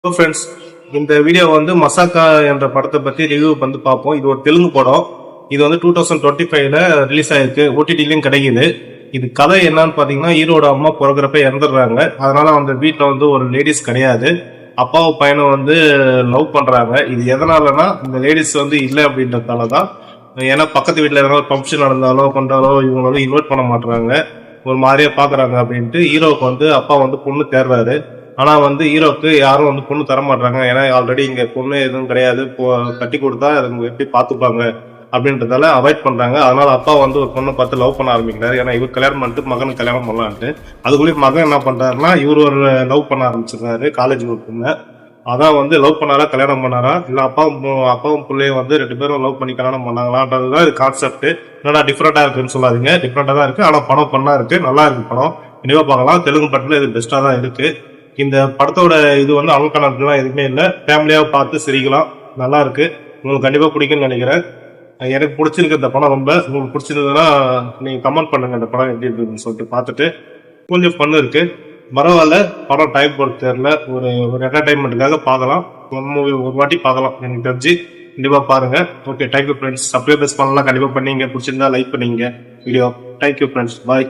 Hello friends, இந்த video வந்து மசாக்கா என்ற படத்தை பற்றி ரிவ்யூ வந்து பார்ப்போம். இது ஒரு தெலுங்கு படம். இது வந்து 2025ல ரிலீஸ் ஆயிருக்கு. ஓடிடிலையும் கிடைக்குது. இது கதை என்னன்னு பார்த்தீங்கன்னா, ஹீரோட அம்மா பிறகுறப்ப இறந்துடுறாங்க. அதனால அந்த வீட்டில் வந்து ஒரு லேடிஸ் கிடையாது. அப்பாவும் பையனும் வந்து லவ் பண்றாங்க. இது எதனாலனா இந்த லேடிஸ் வந்து இல்லை அப்படின்றதால தான். ஏன்னா பக்கத்து வீட்டில் எதனா ஃபங்க்ஷன் நடந்தாலோ கொண்டாலோ இவங்க வந்து இன்வைட் பண்ண மாட்டாங்க, ஒரு மாதிரியா பாக்குறாங்க அப்படின்ட்டு ஹீரோவுக்கு வந்து அப்பா வந்து பொண்ணு தேடுறாரு. ஆனா வந்து ஹீரோக்கு யாரும் வந்து பொண்ணு தர மாட்டாங்க. ஏன்னா ஆல்ரெடி இங்க பொண்ணு எதுவும் கிடையாது, கட்டி கொடுத்தா அவங்க எப்படி பாத்துப்பாங்க அப்படின்றதால அவாய்ட் பண்றாங்க. அதனால அப்பா வந்து ஒரு பொண்ணை பார்த்து லவ் பண்ண ஆரம்பிக்கிறாரு. ஏன்னா இவர் கல்யாணம் பண்ணிட்டு மகனுக்கு கல்யாணம் பண்ணலான்ட்டு. அதுக்குள்ளேயும் மகன் என்ன பண்றாருன்னா, இவர் ஒரு லவ் பண்ண ஆரம்பிச்சிருக்காரு காலேஜ் ஒரு பொண்ணு. அதான் வந்து லவ் பண்ணாரா கல்யாணம் பண்ணாரா, இல்ல அப்பாவும் பிள்ளையும் வந்து 2 பேரும் லவ் பண்ணி கல்யாணம் பண்ணாங்களான்றதுதான் இது கான்செப்ட். என்னடா டிஃப்ரெண்டா இருக்குன்னு சொல்லாதீங்க, டிஃப்ரெண்டா தான் இருக்கு. ஆனா படம் பண்ணா இருக்கு, நல்லா இருக்கு படம். இனிமே பார்க்கலாம். தெலுங்கு படத்துல இது பெஸ்டா தான் இருக்கு. இந்த படத்தோட இது வந்து அமல்கணக்குலாம் எதுவுமே இல்லை, ஃபேமிலியாக பார்த்து சிரிக்கலாம், நல்லா இருக்கு. உங்களுக்கு கண்டிப்பா பிடிக்கும்னு நினைக்கிறேன். எனக்கு பிடிச்சிருக்கு இந்த படம் ரொம்ப. உங்களுக்கு பிடிச்சிருந்ததுன்னா நீங்க கமெண்ட் பண்ணுங்க இந்த படம் எப்படி இருக்குன்னு சொல்லிட்டு. பார்த்துட்டு கொஞ்சம் பண்ணு இருக்கு, பரவாயில்ல. படம் டைம் போட தெரியல, ஒரு என்டர்டைன்மெண்ட்டுக்காக பார்க்கலாம். ஒரு வாட்டி பார்க்கலாம் எனக்கு தெரிஞ்சு. கண்டிப்பா பாருங்க. Okay, thank you friends. சப்ஸ்கிரைபர்ஸ் பண்ணலாம் கண்டிப்பா பண்ணீங்க. பிடிச்சிருந்தா லைக் பண்ணீங்க வீடியோ. தேங்க்யூ ஃப்ரெண்ட்ஸ், பாய்.